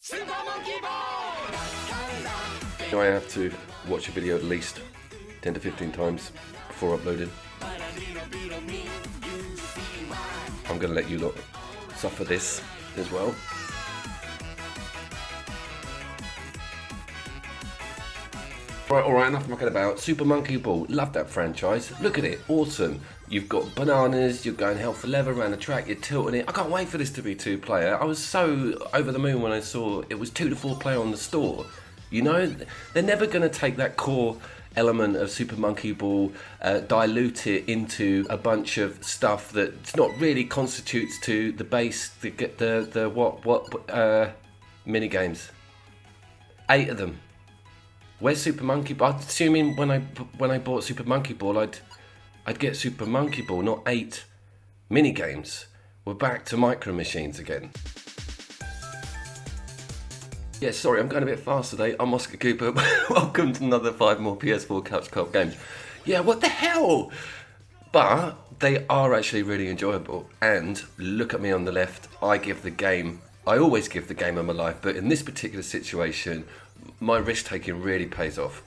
I have to watch a video at least 10 to 15 times before uploading. I'm going to let you lot suffer this as well. Right, alright, enough mucking about. Super Monkey Ball, love that franchise. Look at it, awesome. You've got bananas, you're going hell for leather around the track, you're tilting it. I can't wait for this to be 2-player. I was so over the moon when I saw it was 2 to 4 player on the store. You know, they're never going to take that core element of Super Monkey Ball, dilute it into a bunch of stuff that's not really constitutes to the base, mini games. 8 of them. Where's Super Monkey Ball? I'm assuming when I bought Super Monkey Ball, I'd get Super Monkey Ball, not 8 mini games. We're back to micro machines again. Yeah, sorry, I'm going a bit fast today. I'm Oscar Cooper. Welcome to another 5 more PS4 Couch Co-op games. Yeah, what the hell? But they are actually really enjoyable. And look at me on the left. I always give the game of my life, but in this particular situation, my risk taking really pays off.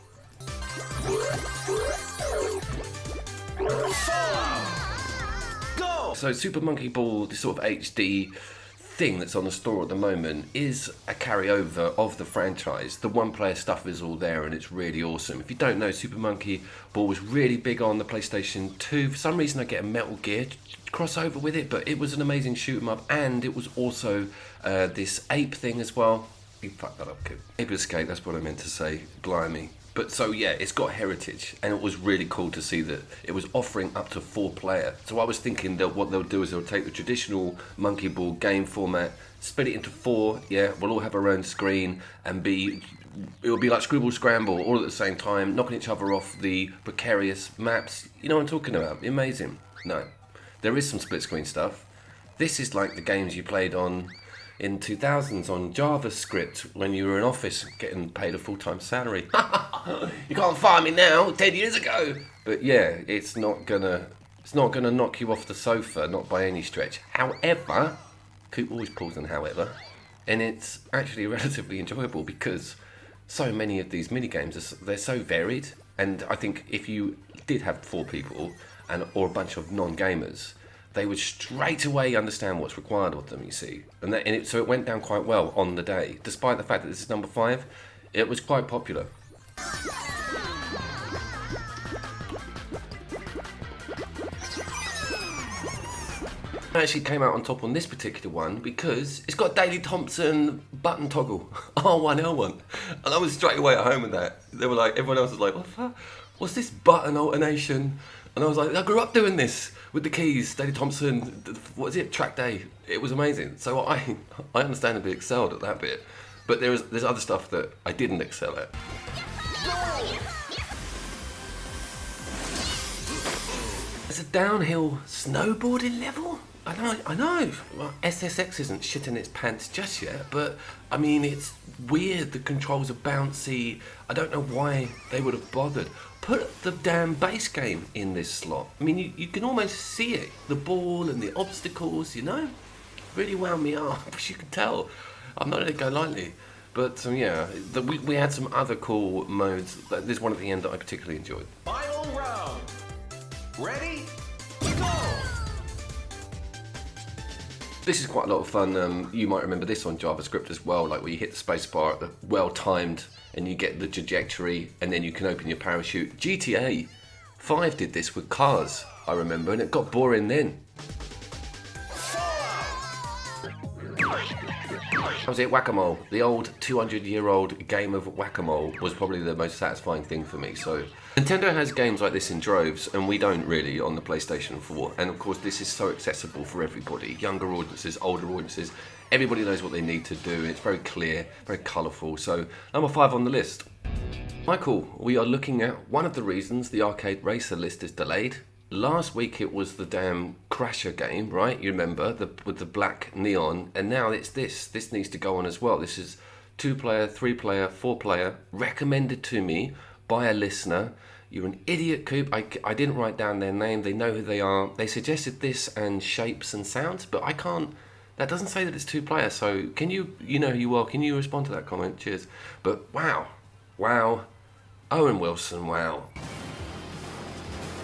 Go! So Super Monkey Ball, this sort of HD thing that's on the store at the moment, is a carryover of the franchise. The one-player stuff is all there and it's really awesome. If you don't know, Super Monkey Ball was really big on the PlayStation 2. For some reason I get a Metal Gear crossover with it, but it was an amazing shoot 'em up, and it was also this ape thing as well. You fucked that up, kid. Ape Escape, that's what I meant to say. Blimey. But so yeah, it's got heritage, and it was really cool to see that it was offering up to 4-player. So I was thinking that what they'll do is they'll take the traditional Monkey Ball game format, split it into 4. Yeah, we'll all have our own screen and it'll be like Scribble Scramble all at the same time, knocking each other off the precarious maps. You know what I'm talking about? Amazing. No, there is some split screen stuff. This is like the games you played in 2000s on JavaScript when you were in office getting paid a full-time salary. You can't fire me now, 10 years ago. But yeah, it's not gonna knock you off the sofa, not by any stretch. However, Coop always pulls an however, and it's actually relatively enjoyable because so many of these mini games they're so varied, and I think if you did have 4 people or a bunch of non-gamers, they would straight away understand what's required of them, you see. So it went down quite well on the day. Despite the fact that this is number 5, it was quite popular. I actually came out on top on this particular one because it's got Daley Thompson button toggle, R1, L1. And I was straight away at home with that. They were like, everyone else was like, what the fuck? What's this button alternation? And I was like, I grew up doing this with the keys, Daley Thompson, what is it, track day. It was amazing. So I understandably excelled at that bit. But there's other stuff that I didn't excel at. There's a downhill snowboarding level? I know. Well, SSX isn't shitting its pants just yet, but I mean, it's weird. The controls are bouncy. I don't know why they would have bothered. Put the damn base game in this slot. I mean, you can almost see it. The ball and the obstacles, you know? Really wound me up, as you can tell. I'm not going to go lightly. But yeah, we had some other cool modes. There's one at the end that I particularly enjoyed. Final round. Ready? Go! This is quite a lot of fun. You might remember this on JavaScript as well, like where you hit the spacebar at the well-timed and you get the trajectory and then you can open your parachute. GTA 5 did this with cars, I remember, and it got boring then. That was it, Whack-A-Mole. The old 200-year-old game of Whack-A-Mole was probably the most satisfying thing for me. So Nintendo has games like this in droves, and we don't really on the PlayStation 4. And of course, this is so accessible for everybody, younger audiences, older audiences. Everybody knows what they need to do. It's very clear, very colourful. So number 5 on the list. Michael, we are looking at one of the reasons the arcade racer list is delayed. Last week it was the damn Crasher game, right? You remember, with the black neon, and now it's this. This needs to go on as well. This is 2-player, 3-player, 4-player, recommended to me by a listener. You're an idiot, Coop. I didn't write down their name. They know who they are. They suggested this and Shapes and Sounds, but I can't That doesn't say that it's 2-player, so can you, you know who you are, can you respond to that comment? Cheers. But wow, wow, Owen Wilson, wow.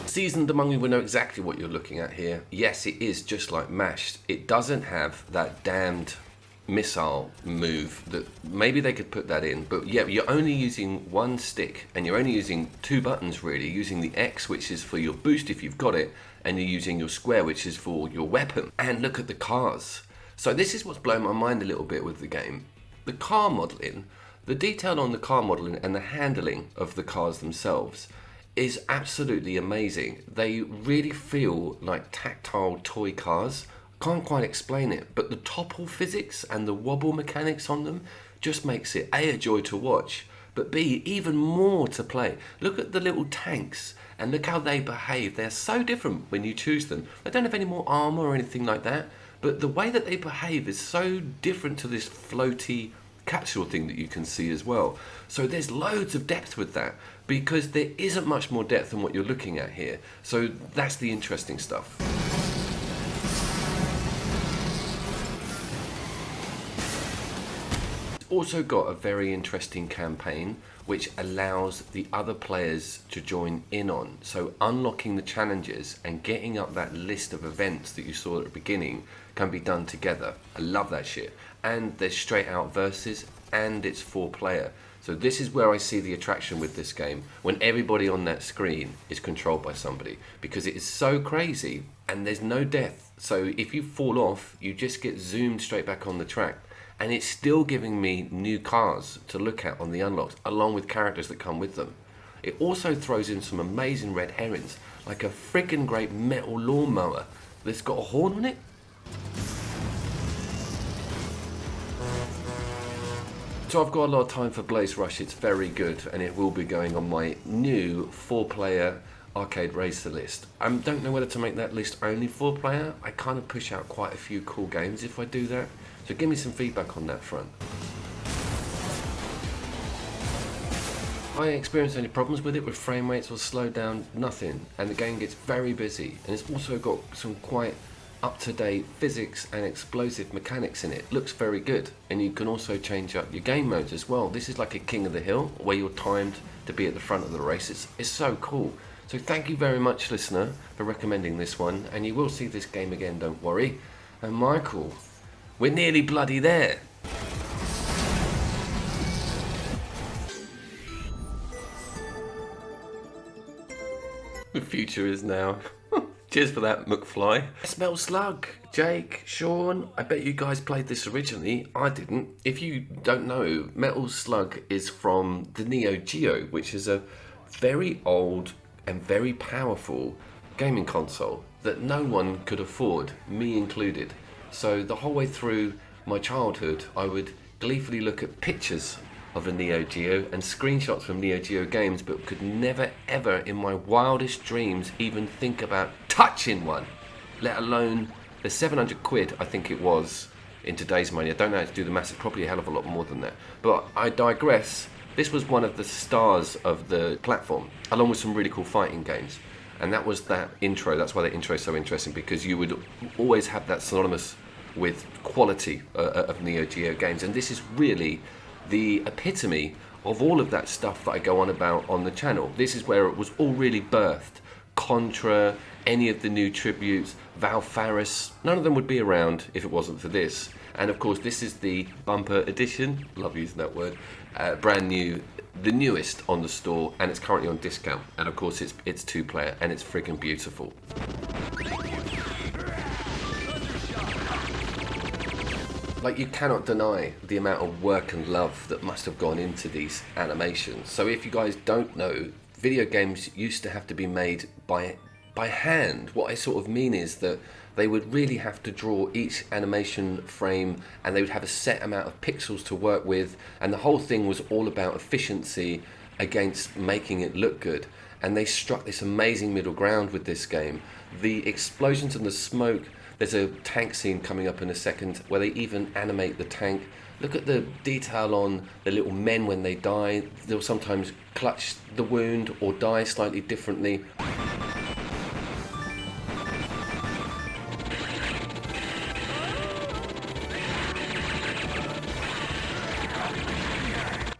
Seasoned among you will know exactly what you're looking at here. Yes, it is just like Mashed. It doesn't have that damned missile move that maybe they could put that in, but yeah, you're only using one stick and you're only using 2 buttons really, using the X, which is for your boost if you've got it, and you're using your square, which is for your weapon. And look at the cars. So this is what's blown my mind a little bit with the game. The car modeling, the detail on the car modeling and the handling of the cars themselves is absolutely amazing. They really feel like tactile toy cars. Can't quite explain it, but the topple physics and the wobble mechanics on them just makes it A, a joy to watch, but B, even more to play. Look at the little tanks and look how they behave. They're so different when you choose them. They don't have any more armor or anything like that, but the way that they behave is so different to this floaty capsule thing that you can see as well. So there's loads of depth with that, because there isn't much more depth than what you're looking at here. So that's the interesting stuff. Also got a very interesting campaign which allows the other players to join in on. So unlocking the challenges and getting up that list of events that you saw at the beginning can be done together. I love that shit. And there's straight out versus, and it's 4-player. So this is where I see the attraction with this game, when everybody on that screen is controlled by somebody, because it is so crazy and there's no death. So if you fall off, you just get zoomed straight back on the track. And it's still giving me new cars to look at on the unlocks, along with characters that come with them. It also throws in some amazing red herrings, like a friggin' great metal lawnmower that's got a horn on it. So I've got a lot of time for Blaze Rush. It's very good, and it will be going on my new 4-player arcade racer list. I don't know whether to make that list only 4-player. I kind of push out quite a few cool games if I do that. So give me some feedback on that front. I experienced any problems with it with frame rates or slow down, nothing. And the game gets very busy. And it's also got some quite up-to-date physics and explosive mechanics in it. Looks very good. And you can also change up your game modes as well. This is like a King of the Hill, where you're timed to be at the front of the race. It's so cool. So thank you very much, listener, for recommending this one. And you will see this game again, don't worry. And Michael, we're nearly bloody there. The future is now. Cheers for that, McFly. I smell Slug. Jake, Sean, I bet you guys played this originally. I didn't. If you don't know, Metal Slug is from the Neo Geo, which is a very old and very powerful gaming console that no one could afford, me included. So the whole way through my childhood, I would gleefully look at pictures of the Neo Geo and screenshots from Neo Geo games, but could never ever in my wildest dreams even think about touching one, let alone the 700 quid I think it was in today's money. I don't know how to do the maths, it's probably a hell of a lot more than that. But I digress. This was one of the stars of the platform, along with some really cool fighting games. And that was that intro. That's why the intro is so interesting, because you would always have that synonymous with quality of Neo Geo games. And this is really the epitome of all of that stuff that I go on about on the channel. This is where it was all really birthed. Contra, any of the new tributes, Val Faris, none of them would be around if it wasn't for this. And of course, this is the bumper edition, love using that word, brand new, the newest on the store, and it's currently on discount. And of course, it's 2-player, and it's freaking beautiful. Like, you cannot deny the amount of work and love that must have gone into these animations. So if you guys don't know, video games used to have to be made by hand. What I sort of mean is that they would really have to draw each animation frame, and they would have a set amount of pixels to work with, and the whole thing was all about efficiency against making it look good. And they struck this amazing middle ground with this game. The explosions and the smoke, there's a tank scene coming up in a second where they even animate the tank. Look at the detail on the little men when they die. They'll sometimes clutch the wound or die slightly differently.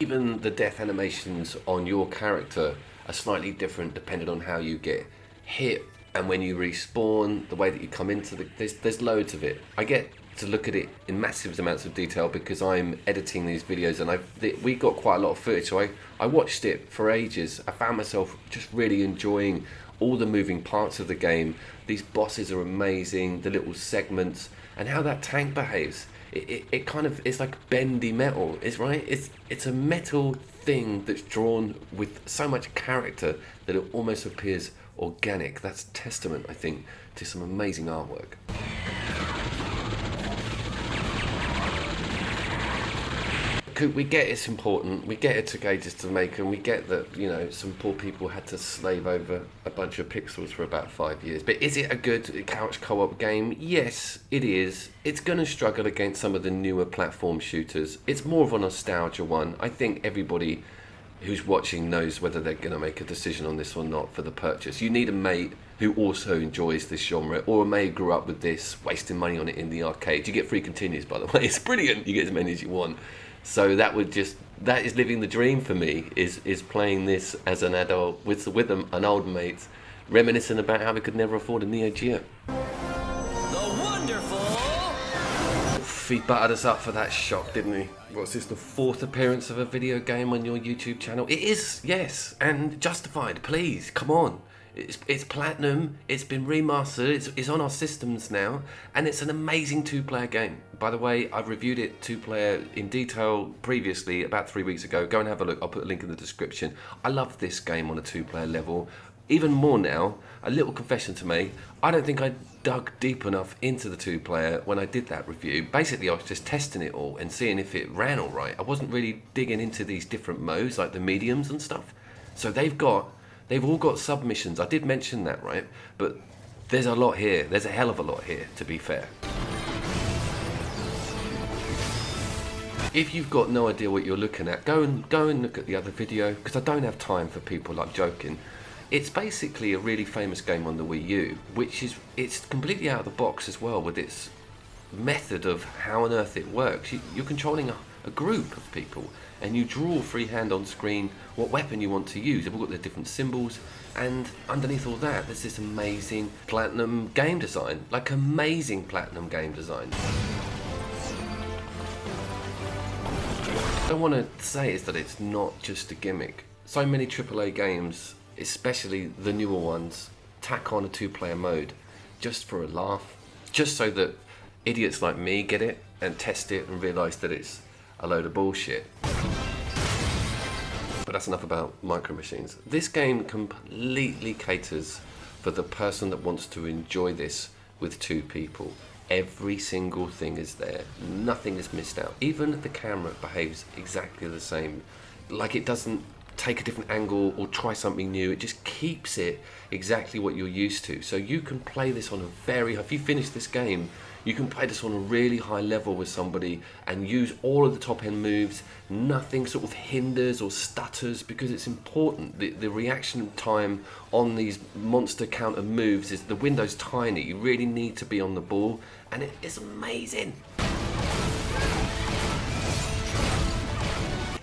Even the death animations on your character are slightly different depending on how you get hit, and when you respawn, the way that you come into there's loads of it. I get to look at it in massive amounts of detail because I'm editing these videos, and we got quite a lot of footage, so I watched it for ages. I found myself just really enjoying all the moving parts of the game. These bosses are amazing, the little segments, and how that tank behaves. It kind of, it's like bendy metal, it's a metal thing that's drawn with so much character that it almost appears organic. That's testament, I think, to some amazing artwork. We get it's important, we get it's gauges to make, and we get that, you know, some poor people had to slave over a bunch of pixels for about 5 years. But is it a good couch co-op game? Yes, it is. It's going to struggle against some of the newer platform shooters. It's more of a nostalgia one. I think everybody who's watching knows whether they're going to make a decision on this or not for the purchase. You need a mate who also enjoys this genre, or a mate who grew up with this, wasting money on it in the arcade. You get free continues, by the way. It's brilliant. You get as many as you want. So that is living the dream for me, is playing this as an adult with an old mate, reminiscing about how we could never afford a Neo Geo. The wonderful... He buttered us up for that shock, didn't he? What's this, the 4th appearance of a video game on your YouTube channel? It is, yes, and justified, please, come on. It's platinum, it's been remastered, it's on our systems now, and it's an amazing 2-player game. By the way, I've reviewed it 2-player in detail previously, about 3 weeks ago. Go and have a look, I'll put a link in the description. I love this game on a 2-player level. Even more now, a little confession to make, I don't think I dug deep enough into the 2-player when I did that review. Basically, I was just testing it all and seeing if it ran all right. I wasn't really digging into these different modes, like the mediums and stuff. So they've all got submissions. I did mention that, right? But there's a lot here. There's a hell of a lot here, to be fair. If you've got no idea what you're looking at, go and look at the other video, because I don't have time for people like joking. It's basically a really famous game on the Wii U, it's completely out of the box as well with its method of how on earth it works. You're controlling a group of people, and you draw freehand on screen what weapon you want to use. They've all got their different symbols, and underneath all that there's this amazing platinum game design, like amazing platinum game design. What I want to say is that it's not just a gimmick. So many AAA games, especially the newer ones, tack on a 2-player mode just for a laugh, just so that idiots like me get it and test it and realise that it's a load of bullshit. But that's enough about Micro Machines. This game completely caters for the person that wants to enjoy this with 2 people. Every single thing is there. Nothing is missed out. Even the camera behaves exactly the same. Like, it doesn't take a different angle or try something new. It just keeps it exactly what you're used to. So you can play this on if you finish this game, you can play this on a really high level with somebody and use all of the top end moves. Nothing sort of hinders or stutters, because it's important. The reaction time on these monster counter moves is, the window's tiny. You really need to be on the ball, and it is amazing.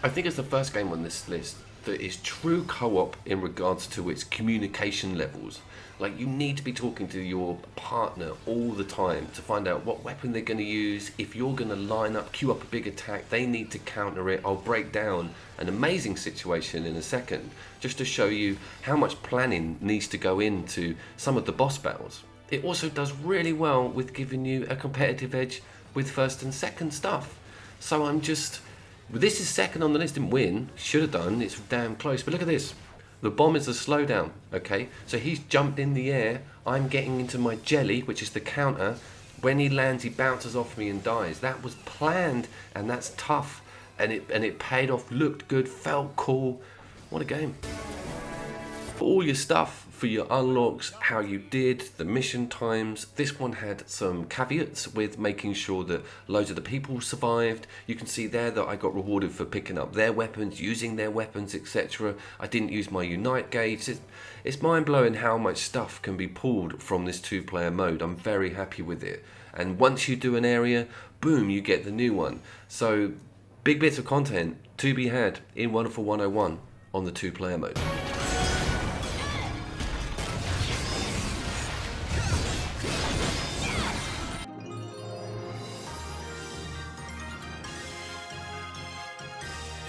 I think it's the first game on this list that is true co-op in regards to its communication levels. Like, you need to be talking to your partner all the time to find out what weapon they're going to use. If you're going to queue up a big attack, they need to counter it. I'll break down an amazing situation in a second, just to show you how much planning needs to go into some of the boss battles. It also does really well with giving you a competitive edge with first and second stuff. So this is second on the list, didn't win, should have done, it's damn close, but look at this. The bomb is a slowdown, okay? So he's jumped in the air, I'm getting into my jelly, which is the counter. When he lands, he bounces off me and dies. That was planned, and that's tough, and it paid off, looked good, felt cool. What a game. All your stuff for your unlocks, how you did, the mission times. This one had some caveats with making sure that loads of the people survived. You can see there that I got rewarded for picking up their weapons, using their weapons, etc. I didn't use my Unite gauge. It's mind-blowing how much stuff can be pulled from this 2-player mode. I'm very happy with it. And once you do an area, boom, you get the new one. So Big bits of content to be had in Wonderful 101 on the 2-player mode.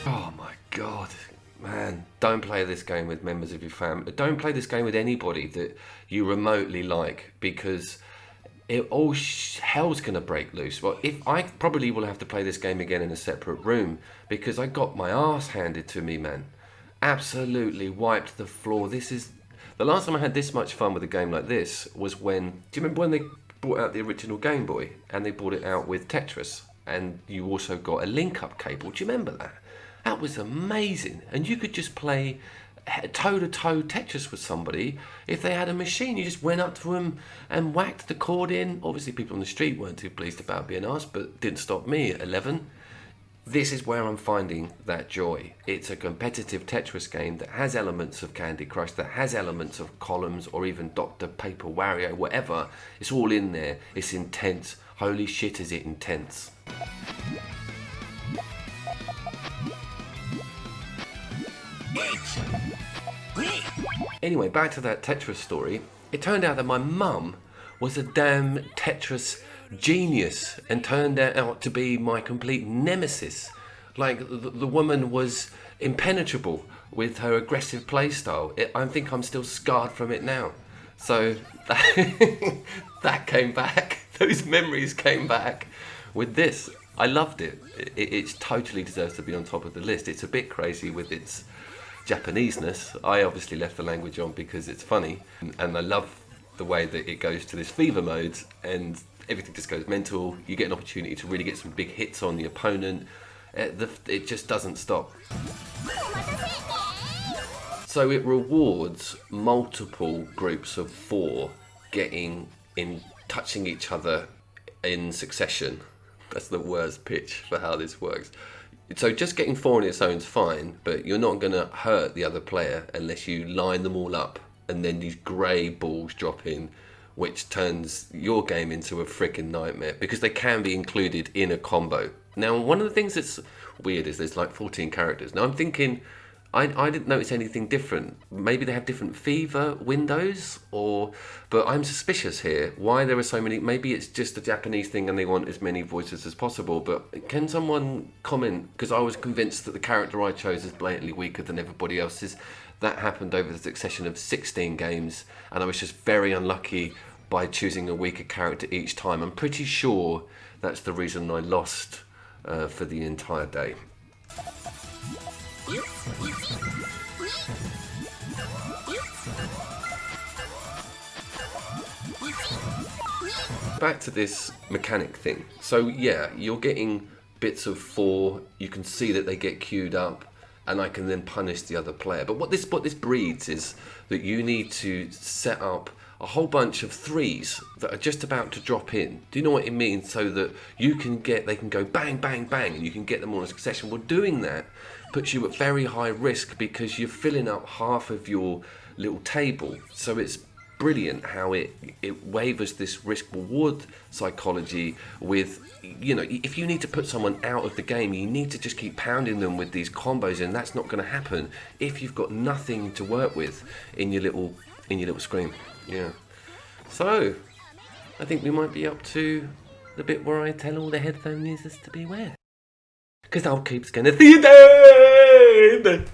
Oh my god, man, don't play this game with members of your family. Don't play this game with anybody that you remotely like, because hell's gonna break loose. Well, if I probably will have to play this game again in a separate room, because I got my ass handed to me, man. Absolutely wiped the floor. This is the last time I had this much fun with a game like this was when, do you remember when they brought out the original Game Boy and they brought it out with Tetris, and you also got a link-up cable? Do you remember that? That was amazing, and you could just play toe-to-toe Tetris with somebody if they had a machine. You just went up to them and whacked the cord in. Obviously, people on the street weren't too pleased about being asked, but didn't stop me at 11. This is where I'm finding that joy. It's a competitive Tetris game that has elements of Candy Crush, that has elements of Columns, or even Dr. Paper Wario, whatever. It's all in there. It's intense. Holy shit, is it intense. Anyway, back to that Tetris story. It turned out that my mum was a damn Tetris genius and turned out to be my complete nemesis. Like, the woman was impenetrable with her aggressive playstyle. I think I'm still scarred from it now. So that came back. Those memories came back with this. I loved it. It totally deserves to be on top of the list. It's a bit crazy with its Japaneseness. I obviously left the language on because it's funny, and I love the way that it goes to this fever mode and everything just goes mental. You get an opportunity to really get some big hits on the opponent. It just doesn't stop. So it rewards multiple groups of 4 touching each other in succession. That's the worst pitch for how this works. So just getting 4 on its own is fine, but you're not going to hurt the other player unless you line them all up and then these grey balls drop in, which turns your game into a freaking nightmare because they can be included in a combo. Now, one of the things that's weird is there's like 14 characters. Now I'm thinking, I didn't notice anything different. Maybe they have different fever windows, but I'm suspicious here why there are so many. Maybe it's just a Japanese thing and they want as many voices as possible. But can someone comment? Because I was convinced that the character I chose is blatantly weaker than everybody else's. That happened over the succession of 16 games, and I was just very unlucky by choosing a weaker character each time. I'm pretty sure that's the reason I lost for the entire day. Back to this mechanic thing. So yeah, you're getting bits of 4. You can see that they get queued up, and I can then punish the other player. But what this breeds is that you need to set up a whole bunch of 3s that are just about to drop in. Do you know what it means? So that they can go bang, bang, bang, and you can get them all in succession. Well, doing that puts you at very high risk because you're filling up half of your little table. So it's brilliant how it wavers this risk-reward psychology with, if you need to put someone out of the game, you need to just keep pounding them with these combos, and that's not going to happen if you've got nothing to work with in your little screen. Yeah. So, I think we might be up to the bit where I tell all the headphone users to beware. Because I'll keep scanning the dead!